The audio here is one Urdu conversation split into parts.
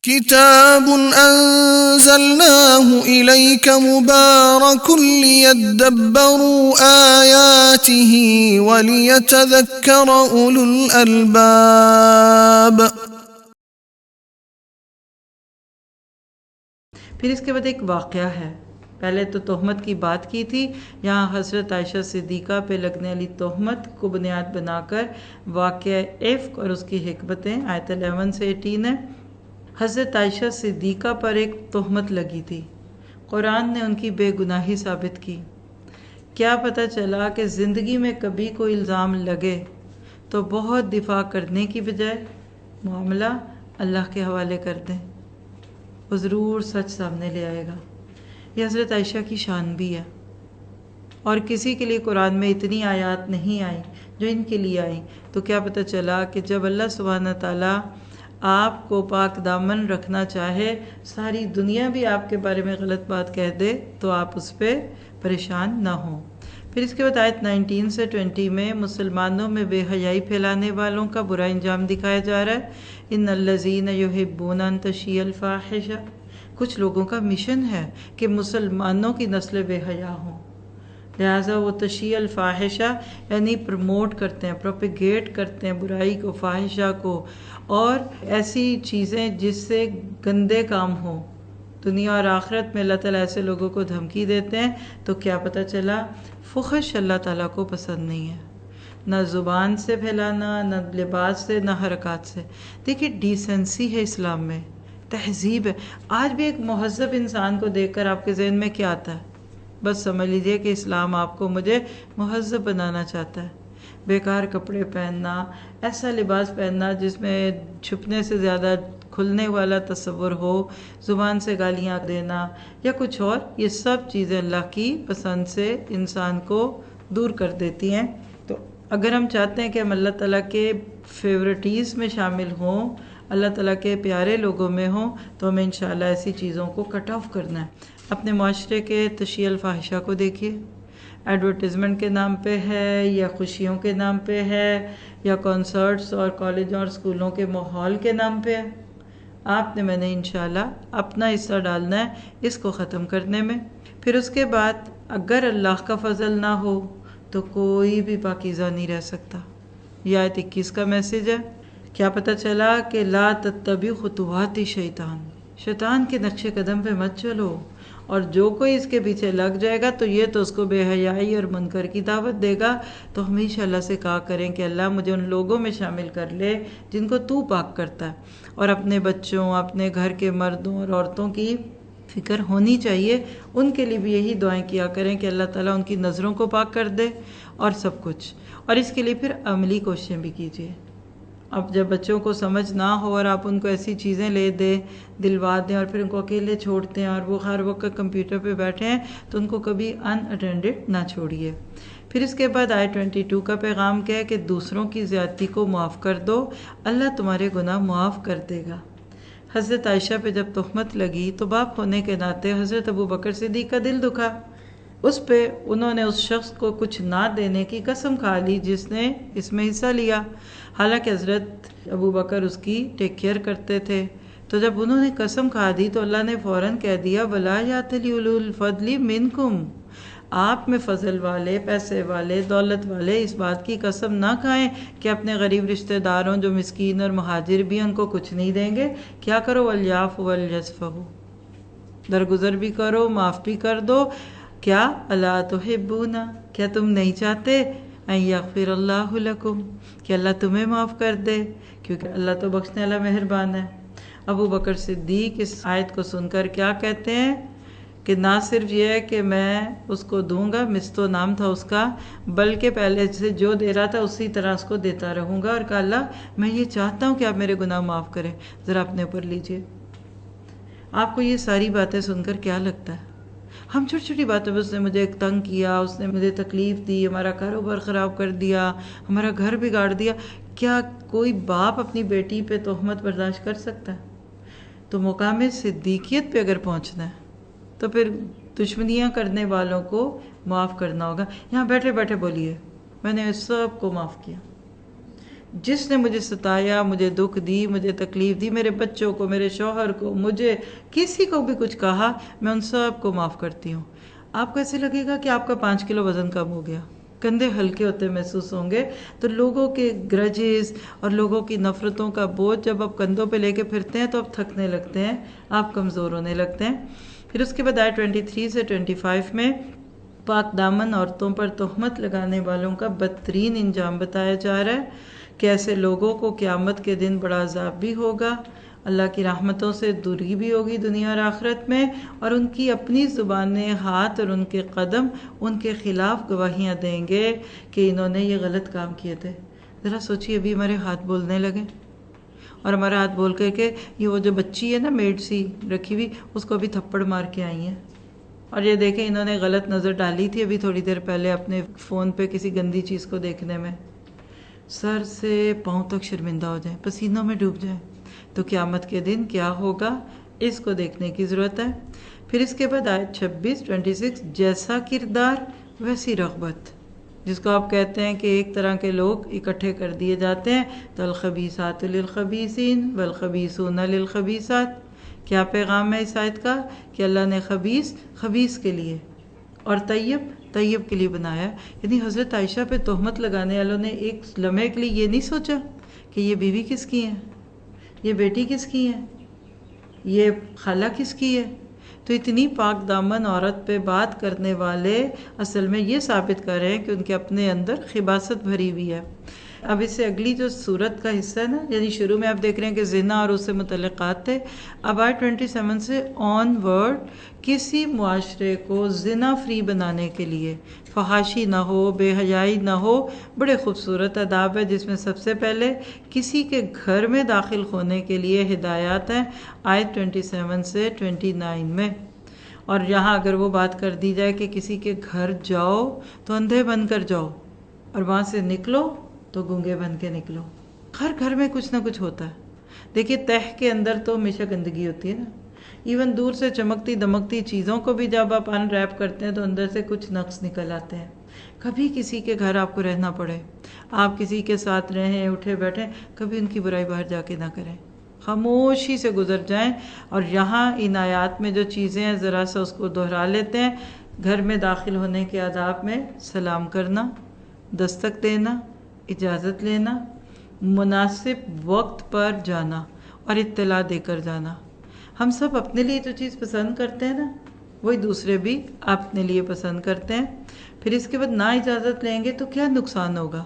كتاب أنزلناه إليك مبارك ليدبروا آياته وليتذكر أولو الألباب۔ پھر اس کے بعد ایک واقعہ ہے۔ پہلے تو تہمت کی بات کی تھی، یہاں حضرت عائشہ صدیقہ پہ لگنے والی تہمت کو بنیاد بنا کر واقعہ عفق اور اس کی حکمتیں، آیت 11 سے 18 ہے۔ حضرت عائشہ صدیقہ پر ایک تہمت لگی تھی، قرآن نے ان کی بے گناہی ثابت کی۔ کیا پتہ چلا کہ زندگی میں کبھی کوئی الزام لگے تو بہت دفاع کرنے کی بجائے معاملہ اللہ کے حوالے کر دیں، وہ ضرور سچ سامنے لے آئے گا۔ یہ حضرت عائشہ کی شان بھی ہے، اور کسی کے لیے قرآن میں اتنی آیات نہیں آئیں جو ان کے لیے آئیں۔ تو کیا پتہ چلا کہ جب اللہ سبحانہ تعالیٰ آپ کو پاک دامن رکھنا چاہے، ساری دنیا بھی آپ کے بارے میں غلط بات کہہ دے تو آپ اس پہ پریشان نہ ہوں۔ پھر اس کے بعد آیت 19 سے 20 میں مسلمانوں میں بے حیائی پھیلانے والوں کا برا انجام دکھایا جا رہا ہے۔ ان الذین یحبون ان تشیع الفاحشہ، کچھ لوگوں کا مشن ہے کہ مسلمانوں کی نسل بے حیا ہوں، لہٰذا وہ تشیع الفاحشہ یعنی پروموٹ کرتے ہیں، پروپیگیٹ کرتے ہیں برائی کو، فاحشہ کو، اور ایسی چیزیں جس سے گندے کام ہوں۔ دنیا اور آخرت میں اللہ تعالیٰ ایسے لوگوں کو دھمکی دیتے ہیں۔ تو کیا پتہ چلا فحش اللہ تعالیٰ کو پسند نہیں ہے، نہ زبان سے پھیلانا، نہ لباس سے، نہ حرکات سے۔ دیکھیے ڈیسنسی ہے اسلام میں، تہذیب ہے۔ آج بھی ایک مہذب انسان کو دیکھ کر آپ کے ذہن میں کیا آتا ہے؟ بس سمجھ لیجئے کہ اسلام آپ کو مجھے مہذب بنانا چاہتا ہے۔ بیکار کپڑے پہننا، ایسا لباس پہننا جس میں چھپنے سے زیادہ کھلنے والا تصور ہو، زبان سے گالیاں دینا یا کچھ اور، یہ سب چیزیں اللہ کی پسند سے انسان کو دور کر دیتی ہیں۔ تو اگر ہم چاہتے ہیں کہ ہم اللہ تعالیٰ کے فیورٹیز میں شامل ہوں، اللہ تعالیٰ کے پیارے لوگوں میں ہوں، تو ہمیں انشاءاللہ ایسی چیزوں کو کٹ آف کرنا ہے۔ اپنے معاشرے کے تشیع الفاحشہ کو دیکھیے، ایڈورٹیزمنٹ کے نام پہ ہے یا خوشیوں کے نام پہ ہے یا کانسرٹس اور کالجوں اور اسکولوں کے ماحول کے نام پہ ہے۔ آپ نے میں نے انشاءاللہ اپنا حصہ ڈالنا ہے اس کو ختم کرنے میں۔ پھر اس کے بعد اگر اللہ کا فضل نہ ہو تو کوئی بھی پاکیزہ نہیں رہ سکتا۔ یہ آیت 21 کا میسج ہے۔ کیا پتہ چلا کہ لا تتبعوا خطوات شیطان، شیطان کے نقش قدم پہ مت چلو، اور جو کوئی اس کے پیچھے لگ جائے گا تو یہ تو اس کو بے حیائی اور منکر کی دعوت دے گا۔ تو ہمیشہ اللہ سے کہا کریں کہ اللہ مجھے ان لوگوں میں شامل کر لے جن کو تو پاک کرتا ہے، اور اپنے بچوں، اپنے گھر کے مردوں اور عورتوں کی فکر ہونی چاہیے، ان کے لیے بھی یہی دعائیں کیا کریں کہ اللہ تعالیٰ ان کی نظروں کو پاک کر دے اور سب کچھ۔ اور اس کے لیے پھر عملی کوششیں بھی کیجیے۔ اب جب بچوں کو سمجھ نہ ہو اور آپ ان کو ایسی چیزیں لے دیں، دلوا دیں، اور پھر ان کو اکیلے چھوڑتے ہیں اور وہ ہر وقت کمپیوٹر پہ بیٹھے ہیں، تو ان کو کبھی ان اٹینڈڈ نہ چھوڑیے۔ پھر اس کے بعد آیت 22 کا پیغام کیا ہے کہ دوسروں کی زیادتی کو معاف کر دو، اللہ تمہارے گناہ معاف کر دے گا۔ حضرت عائشہ پہ جب تہمت لگی تو باپ ہونے کے ناطے حضرت ابوبکر صدیق کا دل دکھا۔ اس پہ انہوں نے اس شخص کو کچھ نہ دینے کی قسم کھا لی جس نے اس میں حصہ لیا، حالانکہ حضرت ابوبکر اس کی ٹیک کیئر کرتے تھے۔ تو جب انہوں نے قسم کھا دی تو اللہ نے فوراً کہہ دیا وَلَا يَأْتَلِ أُولُو الْفَضْلِ مِنْكُمْ، آپ میں فضل والے، پیسے والے، دولت والے اس بات کی قسم نہ کھائیں کہ اپنے غریب رشتہ داروں جو مسکین اور مہاجر بھی ان کو کچھ نہیں دیں گے۔ کیا کرو وَلْيَعْفُوا وَلْيَصْفَحُوا، درگزر بھی کرو، معاف بھی کر دو۔ کیا الا تحبون، کیا تم نہیں چاہتے ان یغفر اللہ لکم، کہ اللہ تمہیں معاف کر دے، کیونکہ اللہ تو بخشنے والا مہربان ہے۔ ابو بکر صدیق اس آیت کو سن کر کیا کہتے ہیں کہ نہ صرف یہ ہے کہ میں اس کو دوں گا، مستو نام تھا اس کا، بلکہ پہلے سے جو دے رہا تھا اسی طرح اس کو دیتا رہوں گا، اور کہا اللہ میں یہ چاہتا ہوں کہ آپ میرے گناہ معاف کریں۔ ذرا اپنے اوپر لیجئے، آپ کو یہ ساری باتیں سن کر کیا لگتا ہے؟ ہم چھوٹی چھوٹی باتوں پہ اس نے مجھے تنگ کیا، اس نے مجھے تکلیف دی، ہمارا کاروبار خراب کر دیا، ہمارا گھر بگاڑ دیا، کیا کوئی باپ اپنی بیٹی پہ تہمت برداشت کر سکتا ہے؟ تو مقام صدیقیت پہ اگر پہنچنا ہے تو پھر دشمنیاں کرنے والوں کو معاف کرنا ہوگا۔ یہاں بیٹھے بیٹھے بولیے میں نے سب کو معاف کیا، جس نے مجھے ستایا، مجھے دکھ دی، مجھے تکلیف دی، میرے بچوں کو، میرے شوہر کو، مجھے کسی کو بھی کچھ کہا، میں ان سب کو معاف کرتی ہوں۔ آپ کو ایسے لگے گا کہ آپ کا 5 کلو وزن کم ہو گیا، کندھے ہلکے ہوتے محسوس ہوں گے۔ تو لوگوں کے گرجز اور لوگوں کی نفرتوں کا بوجھ جب آپ کندھوں پہ لے کے پھرتے ہیں تو آپ تھکنے لگتے ہیں، آپ کمزور ہونے لگتے ہیں۔ پھر اس کے بعد آیت 23 سے 25 میں پاک دامن عورتوں پر تہمت لگانے والوں کا بدترین انجام بتایا جا رہا ہے کہ ایسے لوگوں کو قیامت کے دن بڑا عذاب بھی ہوگا، اللہ کی رحمتوں سے دوری بھی ہوگی دنیا اور آخرت میں، اور ان کی اپنی زبانیں، ہاتھ اور ان کے قدم ان کے خلاف گواہیاں دیں گے کہ انہوں نے یہ غلط کام کیے تھے۔ ذرا سوچیے، ابھی ہمارے ہاتھ بولنے لگے اور ہمارا ہاتھ بول کے یہ وہ جو بچی ہے نا میڈ سی رکھی ہوئی، اس کو ابھی تھپڑ مار کے آئی ہیں، اور یہ دیکھیں انہوں نے غلط نظر ڈالی تھی ابھی تھوڑی دیر پہلے اپنے فون پہ کسی گندی چیز کو دیکھنے میں، سر سے پاؤں تک شرمندہ ہو جائیں، پسینوں میں ڈوب جائیں۔ تو قیامت کے دن کیا ہوگا، اس کو دیکھنے کی ضرورت ہے۔ پھر اس کے بعد آیت 26 جیسا کردار ویسی رغبت، جس کو آپ کہتے ہیں کہ ایک طرح کے لوگ اکٹھے کر دیے جاتے ہیں، تو الخبیثات للخبیثین والخبیثون للخبیثات۔ کیا پیغام ہے اس آیت کا کہ اللہ نے خبیث کے لیے اور طیب کے لیے بنایا ہے۔ یعنی حضرت عائشہ پہ تہمت لگانے والوں نے ایک لمحے کے لیے یہ نہیں سوچا کہ یہ بیوی کس کی ہے، یہ بیٹی کس کی ہے، یہ خالہ کس کی ہے۔ تو اتنی پاک دامن عورت پہ بات کرنے والے اصل میں یہ ثابت کر رہے ہیں کہ ان کے اپنے اندر خباثت بھری ہوئی ہے۔ اب اس سے اگلی جو صورت کا حصہ ہے نا، یعنی شروع میں آپ دیکھ رہے ہیں کہ زنا اور اس سے متعلقات تھے، اب آیت 27 سے آن ورڈ کسی معاشرے کو زنا فری بنانے کے لیے، فحاشی نہ ہو، بے حیائی نہ ہو، بڑے خوبصورت آداب ہے، جس میں سب سے پہلے کسی کے گھر میں داخل ہونے کے لیے ہدایات ہیں آیت 27 سے 29 میں۔ اور یہاں اگر وہ بات کر دی جائے کہ کسی کے گھر جاؤ تو اندھے بن کر جاؤ اور وہاں سے نکلو تو گونگے بن کے نکلو۔ ہر گھر میں کچھ نہ کچھ ہوتا ہے۔ دیکھیے تہ کے اندر تو ہمیشہ گندگی ہوتی ہے نا، ایون دور سے چمکتی دمکتی چیزوں کو بھی جب آپ ان ریپ کرتے ہیں تو اندر سے کچھ نقص نکل آتے ہیں۔ کبھی کسی کے گھر آپ کو رہنا پڑے، آپ کسی کے ساتھ رہیں، اٹھے بیٹھیں، کبھی ان کی برائی باہر جا کے نہ کریں، خاموشی سے گزر جائیں۔ اور یہاں ان آیات میں جو چیزیں ہیں ذرا سا اس کو دہرا لیتے ہیں۔ گھر میں داخل ہونے کے آداب میں سلام کرنا، دستک دینا، اجازت لینا، مناسب وقت پر جانا اور اطلاع دے کر جانا۔ ہم سب اپنے لیے جو چیز پسند کرتے ہیں نا، وہی دوسرے بھی اپنے لیے پسند کرتے ہیں۔ پھر اس کے بعد نہ اجازت لیں گے تو کیا نقصان ہوگا،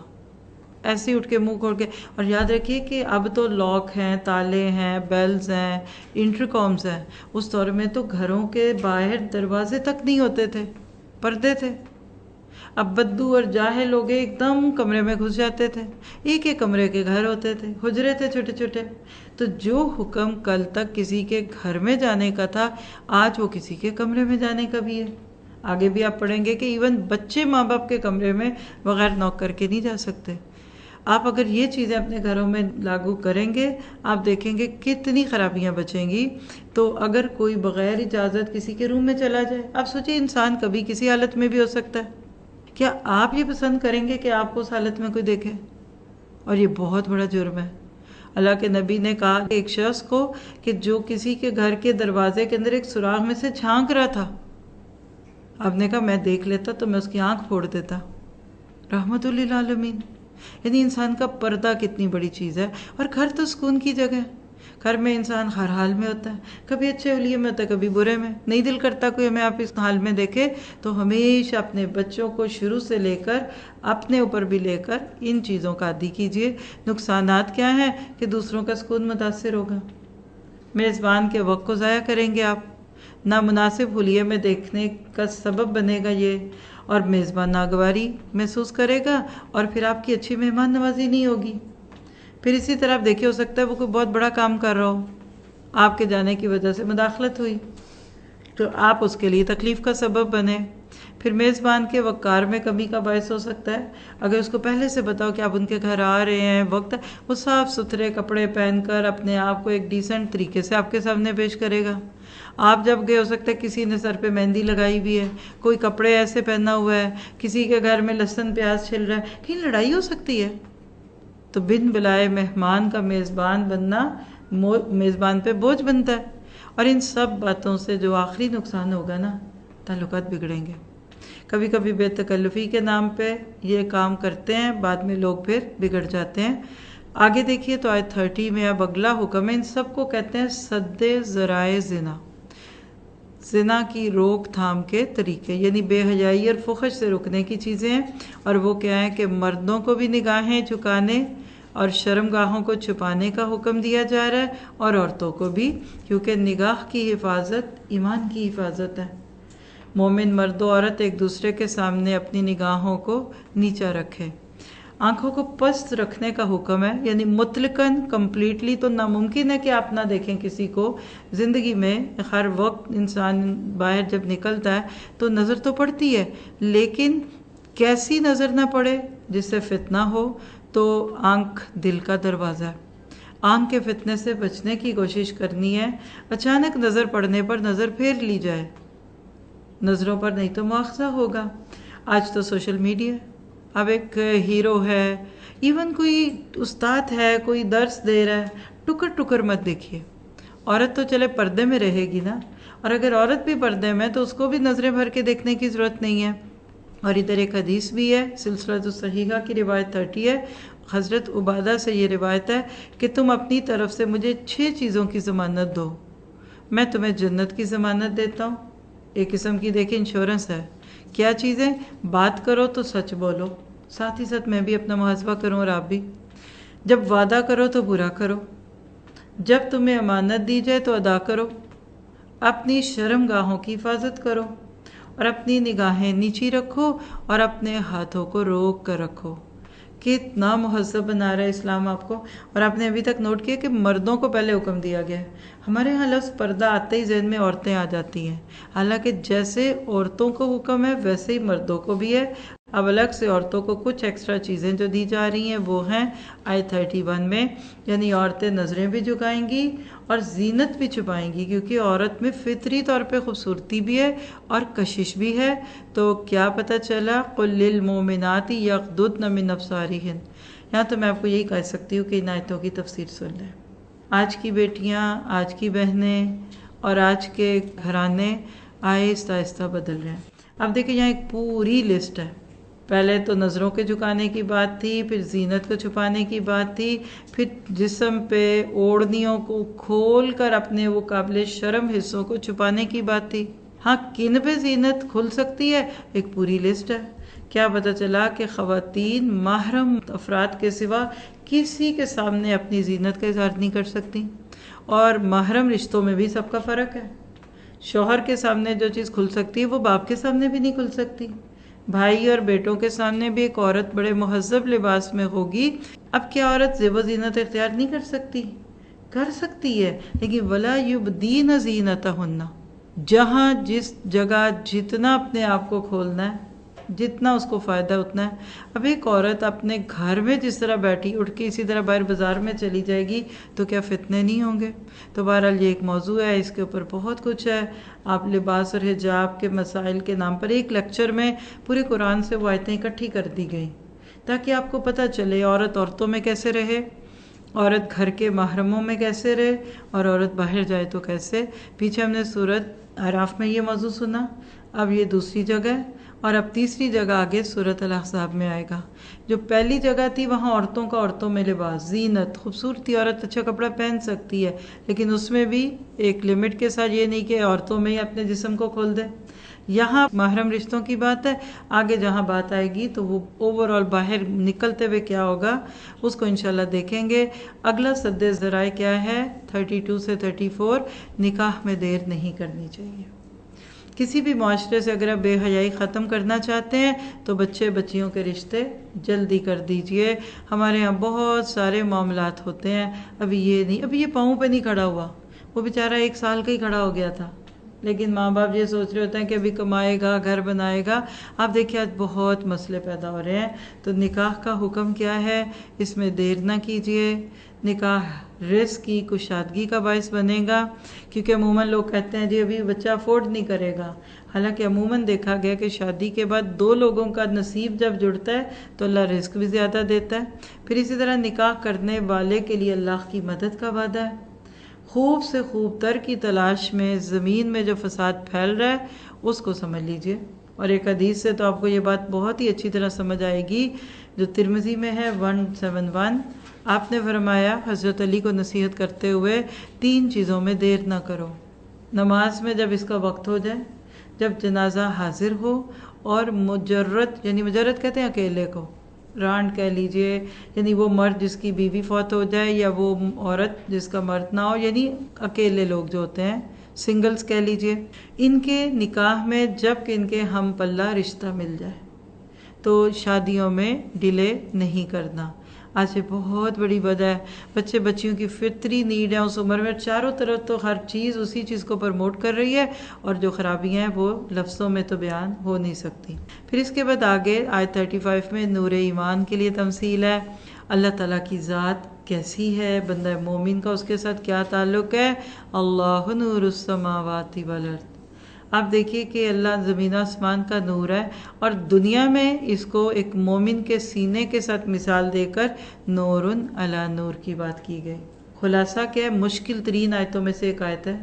ایسے ہی اٹھ کے منہ کھول کے۔ اور یاد رکھیے کہ اب تو لاک ہیں، تالے ہیں، بیلز ہیں، انٹرکامز ہیں۔ اس دور میں تو گھروں کے باہر دروازے تک نہیں ہوتے تھے، پردے تھے۔ اب بدو اور جاہل لوگ ایک دم کمرے میں گھس جاتے تھے، ایک ایک کمرے کے گھر ہوتے تھے، حجرے تھے چھوٹے چھوٹے۔ تو جو حکم کل تک کسی کے گھر میں جانے کا تھا، آج وہ کسی کے کمرے میں جانے کا بھی ہے۔ آگے بھی آپ پڑھیں گے کہ ایون بچے ماں باپ کے کمرے میں بغیر نوک کر کے نہیں جا سکتے۔ آپ اگر یہ چیزیں اپنے گھروں میں لاگو کریں گے، آپ دیکھیں گے کتنی خرابیاں بچیں گی۔ تو اگر کوئی بغیر اجازت کسی کے روم میں چلا جائے، آپ سوچیں انسان کبھی کسی حالت میں بھی ہو سکتا ہے، کیا آپ یہ پسند کریں گے کہ آپ کو اس حالت میں کوئی دیکھے؟ اور یہ بہت بڑا جرم ہے۔ اللہ کے نبی نے کہا کہ ایک شخص کو کہ جو کسی کے گھر کے دروازے کے اندر ایک سوراخ میں سے جھانک رہا تھا، آپ نے کہا میں دیکھ لیتا تو میں اس کی آنکھ پھوڑ دیتا۔ رحمت للعالمین۔ یعنی انسان کا پردہ کتنی بڑی چیز ہے۔ اور گھر تو سکون کی جگہ ہے، گھر میں انسان ہر حال میں ہوتا ہے، کبھی اچھے حلیے میں ہوتا ہے، کبھی برے میں۔ نہیں دل کرتا کوئی ہمیں آپ اس حال میں دیکھے، تو ہمیشہ اپنے بچوں کو شروع سے لے کر اپنے اوپر بھی لے کر ان چیزوں کا عادی کیجیے۔ نقصانات کیا ہیں کہ دوسروں کا سکون متاثر ہوگا، میزبان کے وقت کو ضائع کریں گے آپ، نامناسب حلیے میں دیکھنے کا سبب بنے گا یہ، اور میزبان ناگواری محسوس کرے گا، اور پھر آپ کی اچھی مہمان نوازی نہیں ہوگی۔ پھر اسی طرح آپ دیکھیے، ہو سکتا ہے وہ کوئی بہت بڑا کام کر رہا ہو، آپ کے جانے کی وجہ سے مداخلت ہوئی تو آپ اس کے لیے تکلیف کا سبب بنے۔ پھر میزبان کے وقار میں کمی کا باعث ہو سکتا ہے۔ اگر اس کو پہلے سے بتاؤ کہ آپ ان کے گھر آ رہے ہیں، وقت وہ صاف ستھرے کپڑے پہن کر اپنے آپ کو ایک ڈیسنٹ طریقے سے آپ کے سامنے پیش کرے گا۔ آپ جب گئے، ہو سکتا ہے کسی نے سر پہ مہندی لگائی بھی ہے، کوئی کپڑے ایسے پہنا ہوا ہے، کسی کے گھر میں لہسن پیاز چھل رہا ہے، کہیں لڑائی ہو سکتی ہے۔ تو بن بلائے مہمان کا میزبان بننا میزبان پہ بوجھ بنتا ہے. اور ان سب باتوں سے جو آخری نقصان ہوگا نا، تعلقات بگڑیں گے. کبھی کبھی بے تکلفی کے نام پہ یہ کام کرتے ہیں، بعد میں لوگ پھر بگڑ جاتے ہیں. آگے دیکھیے تو آیت 30 میں اب اگلا حکم ہے. ان سب کو کہتے ہیں سد ذرائع زنا، زنا کی روک تھام کے طریقے، یعنی بے حیائی اور فحش سے رکنے کی چیزیں ہیں. اور وہ کیا ہے کہ مردوں کو بھی نگاہیں جھکانے اور شرمگاہوں کو چھپانے کا حکم دیا جا رہا ہے، اور عورتوں کو بھی، کیونکہ نگاہ کی حفاظت ایمان کی حفاظت ہے. مومن مرد و عورت ایک دوسرے کے سامنے اپنی نگاہوں کو نیچا رکھے. آنکھوں کو پست رکھنے کا حکم ہے، یعنی مطلقاً کمپلیٹلی تو ناممکن ہے کہ آپ نہ دیکھیں کسی کو. زندگی میں ہر وقت انسان باہر جب نکلتا ہے تو نظر تو پڑتی ہے، لیکن کیسی نظر نہ پڑے جس سے فتنہ ہو. تو آنکھ دل کا دروازہ ہے. آنکھ کے فتنے سے بچنے کی کوشش کرنی ہے. اچانک نظر پڑنے پر نظر پھیر لی جائے، نظروں پر نہیں تو مواخذہ ہوگا. آج تو سوشل میڈیا، اب ایک ہیرو ہے، ایون کوئی استاد ہے، کوئی درس دے رہا ہے، ٹکر ٹکر مت دیکھیے. عورت تو چلے پردے میں رہے گی نا، اور اگر عورت بھی پردے میں تو اس کو بھی نظریں بھر کے دیکھنے کی ضرورت نہیں ہے. اور ادھر ایک حدیث بھی ہے، سلسلہ الصحیحہ کی روایت 30 ہے. حضرت عبادہ سے یہ روایت ہے کہ تم اپنی طرف سے مجھے 6 چیزوں کی ضمانت دو، میں تمہیں جنت کی ضمانت دیتا ہوں. ایک قسم کی دیکھیں انشورنس ہے. کیا چیزیں؟ بات کرو تو سچ بولو، ساتھ ہی ساتھ میں بھی اپنا محاسبہ کروں اور آپ بھی. جب وعدہ کرو تو پورا کرو، جب تمہیں امانت دی جائے تو ادا کرو، اپنی شرمگاہوں کی حفاظت کرو، اور اپنی نگاہیں نیچی رکھو، اور اپنے ہاتھوں کو روک کر رکھو. کتنا مہذب بنا رہا ہے اسلام آپ کو. اور آپ نے ابھی تک نوٹ کیا کہ مردوں کو پہلے حکم دیا گیا ہے. ہمارے یہاں لفظ پردہ آتے ہی ذہن میں عورتیں آ جاتی ہیں، حالانکہ جیسے عورتوں کو حکم ہے ویسے ہی مردوں کو بھی ہے. اب الگ سے عورتوں کو کچھ ایکسٹرا چیزیں جو دی جا رہی ہیں وہ ہیں آیت 31 میں، یعنی عورتیں نظریں بھی جھکائیں گی اور زینت بھی چھپائیں گی، کیونکہ عورت میں فطری طور پہ خوبصورتی بھی ہے اور کشش بھی ہے. تو کیا پتہ چلا؟ قُل لِّلْمُؤْمِنَاتِ يَغْضُضْنَ مِنْ أَبْصَارِهِنَّ. یہاں تو میں آپ کو یہی کہہ سکتی ہوں کہ ان آیتوں کی تفسیر سن لیں. آج کی بیٹیاں، آج کی بہنیں اور آج کے گھرانے آہستہ آہستہ بدل رہے ہیں. اب دیکھیں یہاں ایک پوری لسٹ ہے. پہلے تو نظروں کے جھکانے کی بات تھی، پھر زینت کو چھپانے کی بات تھی، پھر جسم پہ اوڑھنیوں کو کھول کر اپنے وہ قابل شرم حصوں کو چھپانے کی بات تھی. ہاں کن پہ زینت کھل سکتی ہے ایک پوری لسٹ ہے. کیا پتہ چلا کہ خواتین محرم افراد کے سوا کسی کے سامنے اپنی زینت کا اظہار نہیں کر سکتی. اور محرم رشتوں میں بھی سب کا فرق ہے. شوہر کے سامنے جو چیز کھل سکتی ہے وہ باپ کے سامنے بھی نہیں کھل سکتی. بھائی اور بیٹوں کے سامنے بھی ایک عورت بڑے مہذب لباس میں ہوگی. اب کیا عورت زیب و زینت اختیار نہیں کر سکتی؟ کر سکتی ہے، لیکن وَلَا يُبْدِينَ زِينَتَهُنَّ. جہاں جس جگہ جتنا اپنے آپ کو کھولنا ہے، جتنا اس کو فائدہ اتنا ہے. اب ایک عورت اپنے گھر میں جس طرح بیٹھی اٹھ کے اسی طرح باہر بازار میں چلی جائے گی تو کیا فتنے نہیں ہوں گے؟ تو بہرحال یہ ایک موضوع ہے، اس کے اوپر بہت کچھ ہے. آپ لباس اور حجاب کے مسائل کے نام پر ایک لیکچر میں پورے قرآن سے وہ آیتیں اکٹھی کر دی گئیں تاکہ آپ کو پتہ چلے عورت عورتوں میں کیسے رہے، عورت گھر کے محرموں میں کیسے رہے، اور عورت باہر جائے تو کیسے. پیچھے ہم نے سورۃ اعراف میں یہ موضوع سنا، اب یہ دوسری جگہ ہے، اور اب تیسری جگہ آگے سورۃ الاحزاب میں آئے گا. جو پہلی جگہ تھی وہاں عورتوں کا عورتوں میں لباس، زینت، خوبصورتی، عورت اچھا کپڑا پہن سکتی ہے، لیکن اس میں بھی ایک لمٹ کے ساتھ، یہ نہیں کہ عورتوں میں ہی اپنے جسم کو کھول دے. یہاں محرم رشتوں کی بات ہے. آگے جہاں بات آئے گی تو وہ اوورآل باہر نکلتے ہوئے کیا ہوگا اس کو انشاءاللہ دیکھیں گے. اگلا سد ذرائع کیا ہے؟ 32 سے 34. نکاح میں دیر نہیں کرنی چاہیے. کسی بھی معاشرے سے اگر آپ بے حیائی ختم کرنا چاہتے ہیں تو بچے بچیوں کے رشتے جلدی کر دیجئے. ہمارے ہاں بہت سارے معاملات ہوتے ہیں، ابھی یہ نہیں، ابھی یہ پاؤں پہ نہیں کھڑا ہوا، وہ بیچارہ 1 سال کا ہی کھڑا ہو گیا تھا. لیکن ماں باپ یہ سوچ رہے ہوتے ہیں کہ ابھی کمائے گا، گھر بنائے گا۔ آپ دیکھیں آج بہت مسئلے پیدا ہو رہے ہیں۔ تو نکاح کا حکم کیا ہے؟ اس میں دیر نہ کیجیے۔ نکاح رزق کی کشادگی کا باعث بنے گا، کیونکہ عموماً لوگ کہتے ہیں جی ابھی بچہ افورڈ نہیں کرے گا، حالانکہ عموماً دیکھا گیا کہ شادی کے بعد دو لوگوں کا نصیب جب جڑتا ہے تو اللہ رزق بھی زیادہ دیتا ہے۔ پھر اسی طرح نکاح کرنے والے کے لیے اللہ کی مدد کا وعدہ ہے۔ خوب سے خوب تر کی تلاش میں زمین میں جو فساد پھیل رہا ہے اس کو سمجھ لیجئے۔ اور ایک حدیث سے تو آپ کو یہ بات بہت ہی اچھی طرح سمجھ آئے گی، جو ترمذی میں ہے 171۔ آپ نے فرمایا حضرت علی کو نصیحت کرتے ہوئے، 3 چیزوں میں دیر نہ کرو۔ نماز میں جب اس کا وقت ہو جائے، جب جنازہ حاضر ہو، اور مجرد، یعنی مجرد کہتے ہیں اکیلے کو، رانڈ کہہ لیجئے، یعنی وہ مرد جس کی بیوی فوت ہو جائے یا وہ عورت جس کا مرد نہ ہو، یعنی اکیلے لوگ جو ہوتے ہیں، سنگلز کہہ لیجئے، ان کے نکاح میں جب کہ ان کے ہم پلہ رشتہ مل جائے تو شادیوں میں ڈیلے نہیں کرنا۔ آج یہ بہت بڑی وجہ ہے، بچے بچیوں کی فطری نیڈ ہے اس عمر میں، چاروں طرف تو ہر چیز اسی چیز کو پروموٹ کر رہی ہے، اور جو خرابیاں ہیں وہ لفظوں میں تو بیان ہو نہیں سکتی۔ پھر اس کے بعد آگے آیت 35 میں نور ایمان کے لیے تمثیل ہے، اللہ تعالیٰ کی ذات کیسی ہے، بندہ مومن کا اس کے ساتھ کیا تعلق ہے۔ اللہ نور السماوات والارض، آپ دیکھیے کہ اللہ زمین و آسمان کا نور ہے، اور دنیا میں اس کو ایک مومن کے سینے کے ساتھ مثال دے کر نور علی نور کی بات کی گئی۔ خلاصہ کیا ہے؟ مشکل ترین آیتوں میں سے ایک آیت ہے،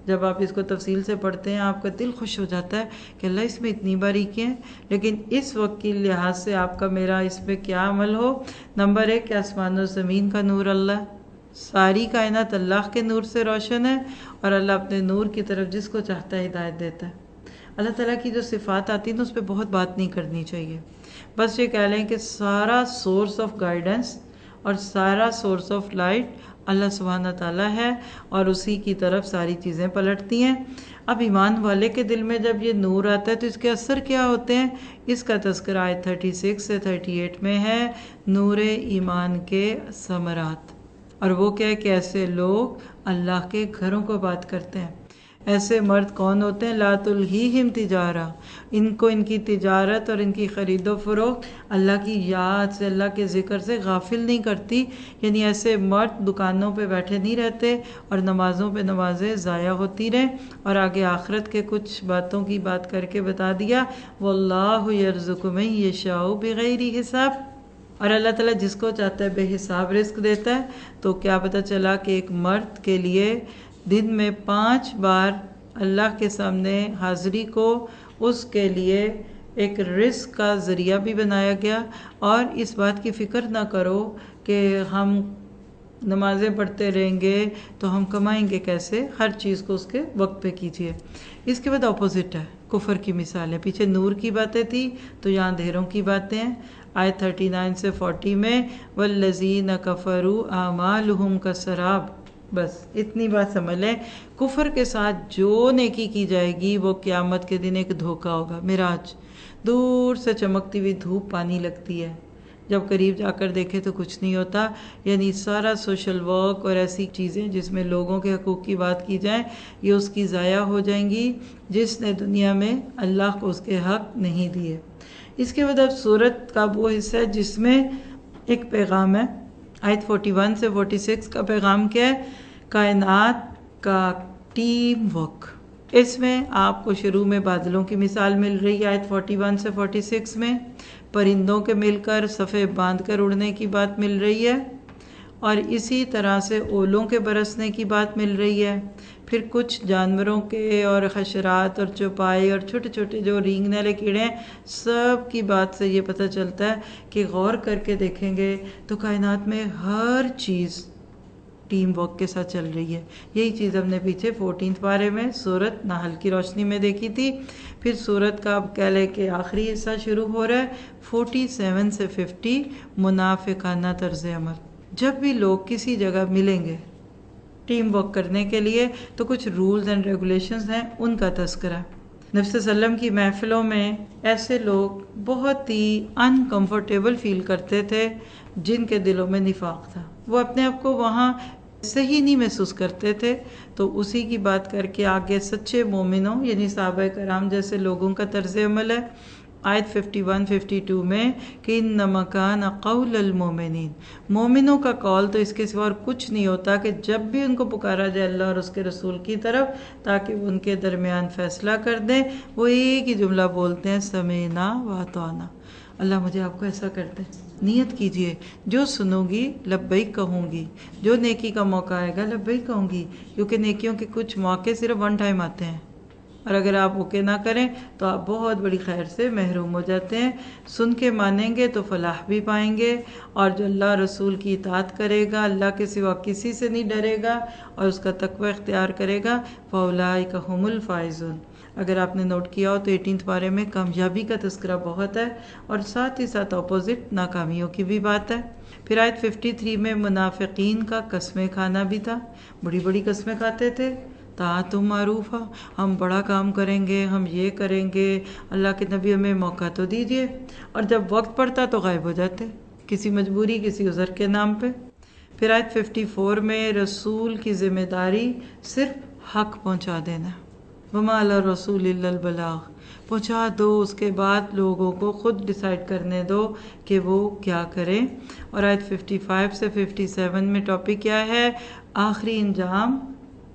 جب آپ اس کو تفصیل سے پڑھتے ہیں آپ کا دل خوش ہو جاتا ہے کہ اللہ اس میں اتنی باریکیاں ہیں، لیکن اس وقت کی لحاظ سے آپ کا میرا اس پہ کیا عمل ہو۔ نمبر 1 کہ آسمان و زمین کا نور اللہ، ساری کائنات اللہ کے نور سے روشن ہے، اور اللہ اپنے نور کی طرف جس کو چاہتا ہے ہدایت دیتا ہے۔ اللہ تعالیٰ کی جو صفات آتی ہیں اس پہ بہت بات نہیں کرنی چاہیے، بس یہ کہہ لیں کہ سارا سورس آف گائیڈنس اور سارا سورس آف لائٹ اللہ سبحانہ تعالیٰ ہے، اور اسی کی طرف ساری چیزیں پلٹتی ہیں۔ اب ایمان والے کے دل میں جب یہ نور آتا ہے تو اس کے اثر کیا ہوتے ہیں، اس کا تذکرہ آیت 36 سے 38 میں ہے۔ نور ایمان کے ثمرات، اور وہ کیا ہے کہ ایسے لوگ اللہ کے گھروں کو بات کرتے ہیں۔ ایسے مرد کون ہوتے ہیں؟ لا تلہیہم تجارہ، ان کو ان کی تجارت اور ان کی خرید و فروخت اللہ کی یاد سے، اللہ کے ذکر سے غافل نہیں کرتی۔ یعنی ایسے مرد دکانوں پہ بیٹھے نہیں رہتے اور نمازوں پہ نمازیں ضائع ہوتی رہیں، اور آگے آخرت کے کچھ باتوں کی بات کر کے بتا دیا، واللہ یرزق من یشاء بغیر حساب، اور اللہ تعالیٰ جس کو چاہتا ہے بے حساب رزق دیتا ہے۔ تو کیا پتہ چلا کہ ایک مرد کے لیے دن میں 5 بار اللہ کے سامنے حاضری کو اس کے لیے ایک رزق کا ذریعہ بھی بنایا گیا۔ اور اس بات کی فکر نہ کرو کہ ہم نمازیں پڑھتے رہیں گے تو ہم کمائیں گے کیسے، ہر چیز کو اس کے وقت پہ کیجیے۔ اس کے بعد اپوزٹ ہے، کفر کی مثالیں، پیچھے نور کی باتیں تھی تو یہاں اندھیروں کی باتیں ہیں۔ آیت 39 سے 40 میں والذین کفروا اعمالہم کسراب، بس اتنی بات سمجھ لیں، کفر کے ساتھ جو نیکی کی جائے گی وہ قیامت کے دن ایک دھوکہ ہوگا۔ معراج، دور سے چمکتی ہوئی دھوپ پانی لگتی ہے، جب قریب جا کر دیکھے تو کچھ نہیں ہوتا۔ یعنی سارا سوشل ورک اور ایسی چیزیں جس میں لوگوں کے حقوق کی بات کی جائیں، یہ اس کی ضائع ہو جائیں گی جس نے دنیا میں اللہ کو اس کے حق نہیں دیے۔ اس کے بعد اب سورت کا وہ حصہ ہے جس میں ایک پیغام ہے۔ آیت 41 سے 46 کا پیغام کیا ہے؟ کائنات کا ٹیم ورک۔ اس میں آپ کو شروع میں بادلوں کی مثال مل رہی ہے آیت 41 سے 46 میں، پرندوں کے مل کر صفے باندھ کر اڑنے کی بات مل رہی ہے، اور اسی طرح سے اولوں کے برسنے کی بات مل رہی ہے۔ پھر کچھ جانوروں کے اور حشرات اور چوپائے اور چھوٹے چھوٹے جو رینگنے والے کیڑے ہیں، سب کی بات سے یہ پتہ چلتا ہے کہ غور کر کے دیکھیں گے تو کائنات میں ہر چیز ٹیم ورک کے ساتھ چل رہی ہے۔ یہی چیز ہم نے پیچھے 14 پارے میں سورت نحل کی روشنی میں دیکھی تھی۔ پھر سورت کا اب کہہ لے کہ آخری حصہ شروع ہو رہا ہے 47 سے 50، منافقانہ طرز عمل۔ جب بھی لوگ کسی جگہ ملیں گے ٹیم ورک کرنے کے لیے تو کچھ رولز اینڈ ریگولیشنز ہیں، ان کا تذکرہ۔ نبی صلی اللہ علیہ وسلم کی محفلوں میں ایسے لوگ بہت ہی انکمفرٹیبل فیل کرتے تھے جن کے دلوں میں نفاق تھا، وہ اپنے آپ کو وہاں صحیح نہیں محسوس کرتے تھے، تو اسی کی بات کر کے آگے سچے مومنوں یعنی صحابہ کرام جیسے لوگوں کا طرز عمل ہے۔ آیت 51-52 میں کہ انما کان قول المومنین، مومنوں کا قول تو اس کے سوا اور کچھ نہیں ہوتا کہ جب بھی ان کو پکارا جائے اللہ اور اس کے رسول کی طرف تاکہ وہ ان کے درمیان فیصلہ کر دیں، وہ ایک ہی جملہ بولتے ہیں سمعنا واطعنا، اللہ مجھے آپ کو ایسا کرتے ہیں، نیت کیجئے، جو سنوں گی لبیک کہوں گی، جو نیکی کا موقع آئے گا لبیک کہوں گی، کیونکہ نیکیوں کے کچھ موقع صرف ون ٹائم آتے ہیں، اور اگر آپ اوکے نہ کریں تو آپ بہت بڑی خیر سے محروم ہو جاتے ہیں۔ سن کے مانیں گے تو فلاح بھی پائیں گے، اور جو اللہ رسول کی اطاعت کرے گا، اللہ کے سوا کسی سے نہیں ڈرے گا اور اس کا تقوی اختیار کرے گا، فَأُولَٰئِکَ هُمُ الْفَائِزُونَ۔ اگر آپ نے نوٹ کیا ہو تو 18 پارے میں کامیابی کا تذکرہ بہت ہے، اور ساتھ ہی ساتھ اپوزٹ ناکامیوں کی بھی بات ہے۔ پھر آیت 53 میں منافقین کا قسمیں کھانا بھی تھا، بڑی بڑی قسمیں کھاتے تھے، طاعتم معروفہ، ہم بڑا کام کریں گے، ہم یہ کریں گے، اللہ کے نبی ہمیں موقع تو دیجئے، اور جب وقت پڑتا تو غائب ہو جاتے کسی مجبوری کسی عذر کے نام پہ۔ پھر آیت 54 میں رسول کی ذمہ داری صرف حق پہنچا دینا، وما علی الرسول الا البلاغ، پہنچا دو، اس کے بعد لوگوں کو خود ڈیسائیڈ کرنے دو کہ وہ کیا کریں۔ اور آیت 55 سے 57 میں ٹاپک کیا ہے؟ آخری انجام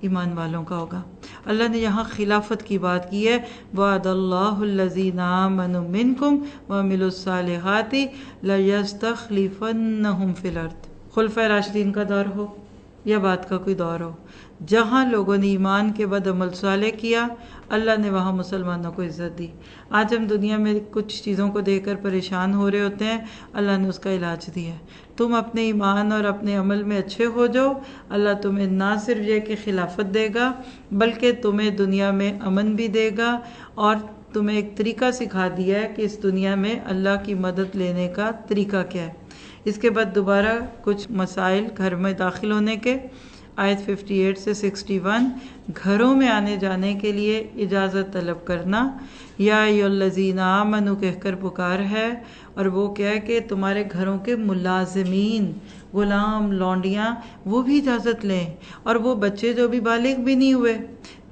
ایمان والوں کا ہوگا۔ اللہ نے یہاں خلافت کی بات کی ہے، وعد اللہ الذین آمنوا منکم وعملوا الصالحات لیستخلفنہم فی الارض، خلفۂ راشدین کا دور ہو یا بات کا کوئی دور ہو، جہاں لوگوں نے ایمان کے بعد عمل صالح کیا اللہ نے وہاں مسلمانوں کو عزت دی۔ آج ہم دنیا میں کچھ چیزوں کو دیکھ کر پریشان ہو رہے ہوتے ہیں، اللہ نے اس کا علاج دیا ہے، تم اپنے ایمان اور اپنے عمل میں اچھے ہو جاؤ، اللہ تمہیں نہ صرف یہ کہ خلافت دے گا بلکہ تمہیں دنیا میں امن بھی دے گا، اور تمہیں ایک طریقہ سکھا دیا ہے کہ اس دنیا میں اللہ کی مدد لینے کا طریقہ کیا ہے۔ اس کے بعد دوبارہ کچھ مسائل گھر میں داخل ہونے کے، آیت 58 سے 61، گھروں میں آنے جانے کے لیے اجازت طلب کرنا، یا ایھا الذین آمنوا کہہ کر پکار ہے، اور وہ کیا ہے کہ تمہارے گھروں کے ملازمین، غلام، لونڈیاں، وہ بھی اجازت لیں، اور وہ بچے جو بھی بالغ بھی نہیں ہوئے۔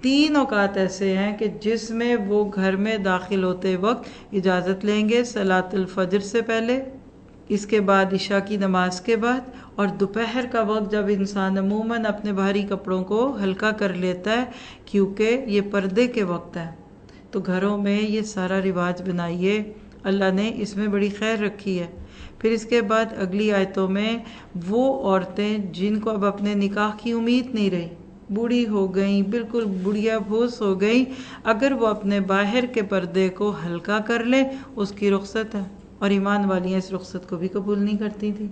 3 اوقات ایسے ہیں کہ جس میں وہ گھر میں داخل ہوتے وقت اجازت لیں گے، صلاۃ الفجر سے پہلے، اس کے بعد عشاء کی نماز کے بعد، اور دوپہر کا وقت جب انسان عموماً اپنے بھاری کپڑوں کو ہلکا کر لیتا ہے کیونکہ یہ پردے کے وقت ہے، تو گھروں میں یہ سارا رواج بنائیے، اللہ نے اس میں بڑی خیر رکھی ہے۔ پھر اس کے بعد اگلی آیتوں میں وہ عورتیں جن کو اب اپنے نکاح کی امید نہیں رہی، بوڑھی ہو گئیں، بالکل بڑھیا بھوس ہو گئیں، اگر وہ اپنے باہر کے پردے کو ہلکا کر لیں اس کی رخصت ہے، اور ایمان والیاں اس رخصت کو بھی قبول نہیں کرتی تھیں،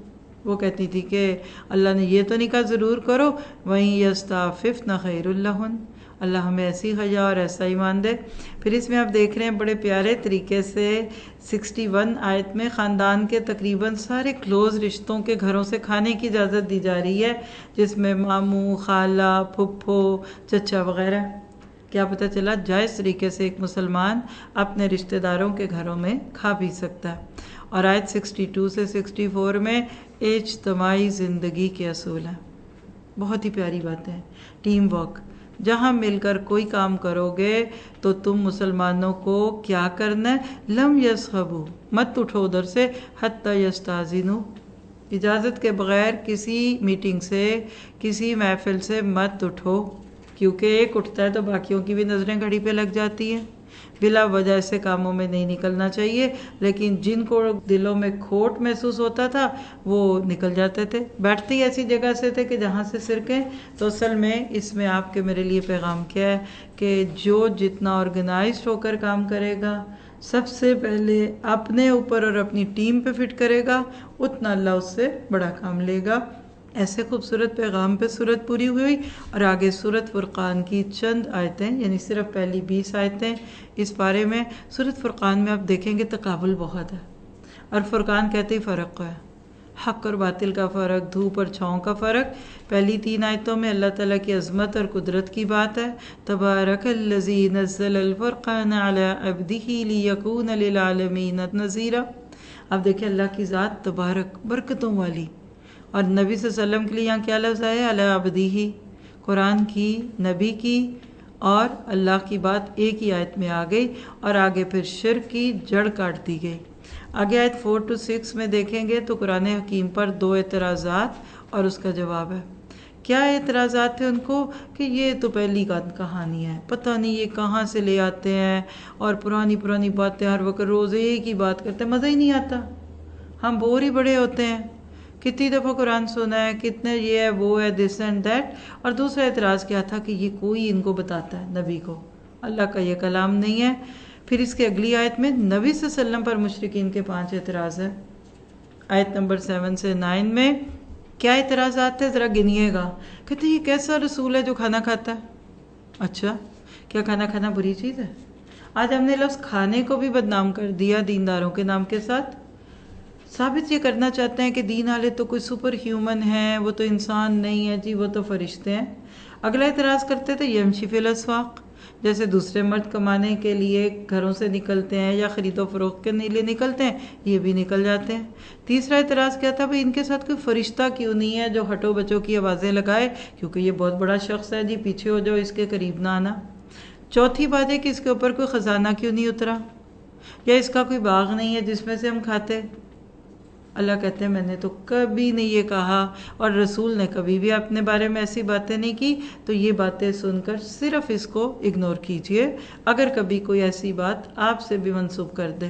وہ کہتی تھی کہ اللہ نے یہ تو نکاح ضرور کرو، وَإِن يَسْتَعْفِفْنَ خَيْرٌ لَهُنَّ، اللہ ہمیں ایسی حیا اور ایسا ایمان دے۔ پھر اس میں آپ دیکھ رہے ہیں بڑے پیارے طریقے سے 61 آیت میں خاندان کے تقریباً سارے کلوز رشتوں کے گھروں سے کھانے کی اجازت دی جا رہی ہے، جس میں ماموں، خالہ، پھپھو، چچا وغیرہ۔ کیا پتہ چلا جائز طریقے سے ایک مسلمان اپنے رشتہ داروں کے گھروں میں کھا پی سکتا ہے۔ اور آیت 62 سے 64 میں اجتماعی زندگی کے اصول ہیں، بہت ہی پیاری باتیں ہیں۔ ٹیم ورک، جہاں مل کر کوئی کام کرو گے تو تم مسلمانوں کو کیا کرنا ہے؟ لم یسخبو، مت اٹھو ادھر سے، حتی یستاذنو، اجازت کے بغیر کسی میٹنگ سے، کسی محفل سے مت اٹھو، کیونکہ ایک اٹھتا ہے تو باقیوں کی بھی نظریں گھڑی پہ لگ جاتی ہیں۔ بلا وجہ ایسے کاموں میں نہیں نکلنا چاہیے، لیکن جن کو دلوں میں کھوٹ محسوس ہوتا تھا وہ نکل جاتے تھے، بیٹھتے ہی ایسی جگہ سے تھے کہ جہاں سے سرکیں۔ تو اصل میں اس میں آپ کے میرے لیے پیغام کیا ہے کہ جو جتنا آرگنائزڈ ہو کر کام کرے گا، سب سے پہلے اپنے اوپر اور اپنی ٹیم پہ فٹ کرے گا، اتنا اللہ اس سے بڑا کام لے گا۔ ایسے خوبصورت پیغام پہ سورت پوری ہوئی، اور آگے سورت فرقان کی چند آیتیں، یعنی صرف پہلی 20 آیتیں اس پارے میں۔ سورت فرقان میں آپ دیکھیں گے تقابل بہت ہے، اور فرقان کہتے ہی فرق ہے، حق اور باطل کا فرق، دھوپ اور چھاؤں کا فرق۔ پہلی 3 آیتوں میں اللہ تعالیٰ کی عظمت اور قدرت کی بات ہے، تبارک الذی نزل الفرقان علی عبدہ لیکون للعالمین نذیرا۔ اب دیکھیں اللہ کی ذات تبارک، برکتوں والی، اور نبی صلی اللہ علیہ وسلم کے لیے یہاں کیا لفظ ہے؟ علی عبدہ، قرآن کی، نبی کی اور اللہ کی بات ایک ہی آیت میں آ گئی، اور آگے پھر شرک کی جڑ کاٹ دی گئی۔ آگے آیت 4 سے 6 میں دیکھیں گے تو قرآن حکیم پر 2 اعتراضات اور اس کا جواب ہے۔ کیا اعتراضات تھے ان کو؟ کہ یہ تو پہلی کہانی ہے، پتہ نہیں یہ کہاں سے لے آتے ہیں، اور پرانی باتیں ہر وقت روز ایک ہی بات کرتے ہیں، مزہ ہی نہیں آتا، ہم بور ہی بڑے ہوتے ہیں، کتنی دفعہ قرآن سنا ہے، کتنے یہ ہے وہ ہے دس اینڈ دیٹ۔ اور دوسرا اعتراض کیا تھا کہ یہ کوئی ان کو بتاتا ہے، نبی کو، اللہ کا یہ کلام نہیں ہے۔ پھر اس کے اگلی آیت میں نبی صلی اللہ علیہ وسلم پر مشرکین کے 5 اعتراض ہیں۔ آیت نمبر 7 سے 9 میں کیا اعتراضات ہیں ذرا گنیے گا۔ کہتے ہیں یہ کیسا رسول ہے جو کھانا کھاتا ہے؟ اچھا، کیا کھانا کھانا بری چیز ہے؟ آج ہم نے لفظ کھانے کو بھی بدنام کر دیا دینداروں کے نام کے ساتھ، ثابت یہ کرنا چاہتے ہیں کہ دین والے تو کوئی سپر ہیومن ہیں، وہ تو انسان نہیں ہے جی، وہ تو فرشتے ہیں۔ اگلا اعتراض کرتے تھے یمشی فی الاسواق، جیسے دوسرے مرد کمانے کے لیے گھروں سے نکلتے ہیں یا خرید و فروخت کے لیے نکلتے ہیں، یہ بھی نکل جاتے ہیں۔ تیسرا اعتراض کیا تھا؟ بھئی ان کے ساتھ کوئی فرشتہ کیوں نہیں ہے جو ہٹو بچوں کی آوازیں لگائے، کیونکہ یہ بہت بڑا شخص ہے جی، پیچھے ہو جاؤ، اس کے قریب نہ آنا۔ چوتھی بات ہے کہ اس کے اوپر کوئی خزانہ کیوں نہیں اترا، یا اس کا کوئی باغ نہیں ہے جس میں سے ہم کھاتے۔ اللہ کہتے ہیں میں نے تو کبھی نہیں یہ کہا، اور رسول نے کبھی بھی اپنے بارے میں ایسی باتیں نہیں کی، تو یہ باتیں سن کر صرف اس کو اگنور کیجئے اگر کبھی کوئی ایسی بات آپ سے بھی منسوب کر دے۔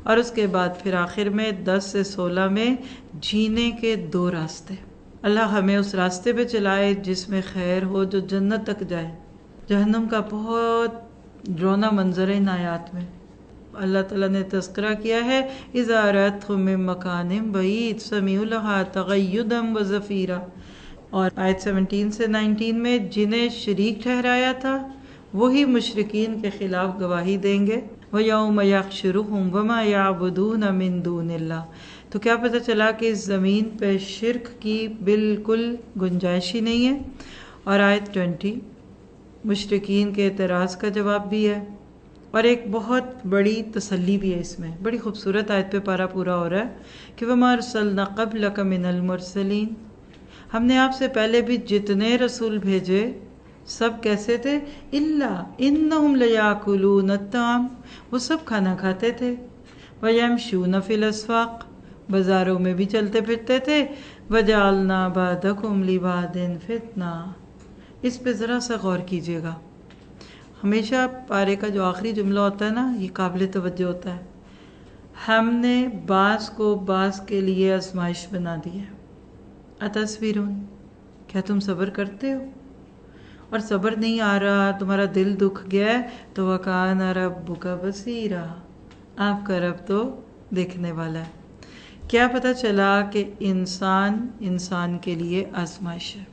اور اس کے بعد پھر آخر میں 10 سے 16 میں جینے کے 2 راستے۔ اللہ ہمیں اس راستے پہ چلائے جس میں خیر ہو، جو جنت تک جائے۔ جہنم کا بہت ڈراؤنا منظر ہے ان آیات میں۔ اللہ تعالیٰ نے تذکرہ کیا ہے اِذَا رَأَتْهُم مِّن مَّكَانٍ بَعِيدٍ سَمِعُوا لَهَا تَغَيُّظًا وَزَفِيرًا۔ اور آیت 17 سے 19 میں جنہیں شریک ٹھہرایا تھا وہی مشرکین کے خلاف گواہی دیں گے۔ وَيَوْمَ يَحْشُرُهُمْ وَمَا يَعْبُدُونَ مِن دُونِ اللَّهِ۔ تو کیا پتہ چلا کہ اس زمین پہ شرک کی بالکل گنجائش ہی نہیں ہے۔ اور آیت 20 مشرکین کے اعتراض کا جواب بھی ہے، اور ایک بہت بڑی تسلی بھی ہے اس میں۔ بڑی خوبصورت آیت پہ پارا پورا ہو رہا ہے کہ وَمَا أَرْسَلْنَا قَبْلَكَ مِنَ الْمُرْسَلِينَ، ہم نے آپ سے پہلے بھی جتنے رسول بھیجے سب کیسے تھے؟ إِلَّا إِنَّهُمْ لَيَأْكُلُونَ الطَّعَامَ، وہ سب کھانا کھاتے تھے۔ وَيَمْشُونَ فِي الْأَسْوَاقِ، بازاروں میں بھی چلتے پھرتے تھے۔ وَجَعَلْنَا بَعْضَكُمْ لِبَعْضٍ فِتْنَةً، اس پہ ذرا سا غور کیجیے گا۔ ہمیشہ پارے کا جو آخری جملہ ہوتا ہے نا، یہ قابل توجہ ہوتا ہے۔ ہم نے بعض کو بعض کے لیے آزمائش بنا دی ہے۔ اتصبرون، کیا تم صبر کرتے ہو؟ اور صبر نہیں آ رہا، تمہارا دل دکھ گیا ہے، تو وَكَانَ رَبُّكَ بَصِيرًا، آپ کا رب تو دیکھنے والا ہے۔ کیا پتہ چلا کہ انسان کے لیے آزمائش ہے۔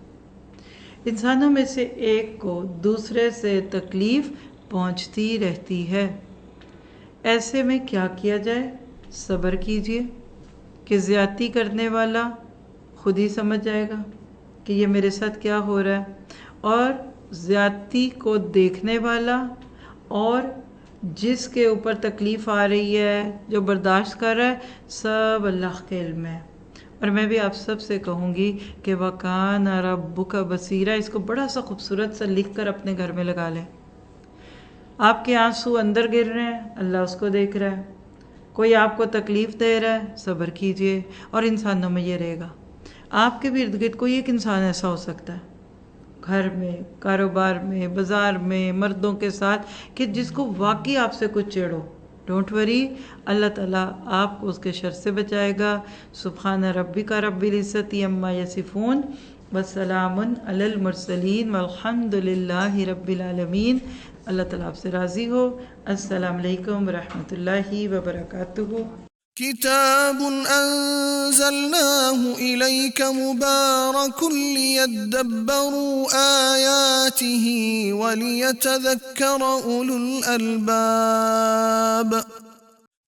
انسانوں میں سے ایک کو دوسرے سے تکلیف پہنچتی رہتی ہے، ایسے میں کیا کیا جائے؟ صبر کیجئے کہ زیادتی کرنے والا خود ہی سمجھ جائے گا کہ یہ میرے ساتھ کیا ہو رہا ہے، اور زیادتی کو دیکھنے والا اور جس کے اوپر تکلیف آ رہی ہے، جو برداشت کر رہا ہے، سب اللہ کے علم ہے۔ اور میں بھی آپ سب سے کہوں گی کہ وَكَانَ رَبُّكَ بَصِيرًا، اس کو بڑا سا خوبصورت سا لکھ کر اپنے گھر میں لگا لیں۔ آپ کے آنسو اندر گر رہے ہیں، اللہ اس کو دیکھ رہا ہے۔ کوئی آپ کو تکلیف دے رہا ہے، صبر کیجئے، اور انسانوں میں یہ رہے گا۔ آپ کے بھی ارد گرد کوئی ایک انسان ایسا ہو سکتا ہے، گھر میں، کاروبار میں، بازار میں، مردوں کے ساتھ، کہ جس کو واقعی آپ سے کچھ چڑھو۔ ڈونٹ وری، اللہ تعالیٰ آپ کو اس کے شر سے بچائے گا۔ سبحان ربک رب العزت عما یصفون وسلام علی المرسلین والحمد للہ رب العالمین۔ اللہ تعالیٰ آپ سے راضی ہو۔ السلام علیکم ورحمۃ اللہ وبرکاتہ۔ كتاب أنزلناه إليك مبارك ليدبروا آياته وليتذكر أولو الألباب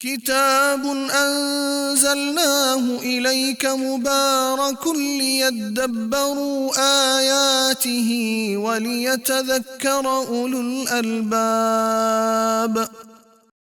كتاب أنزلناه إليك مبارك ليدبروا آياته وليتذكر أولو الألباب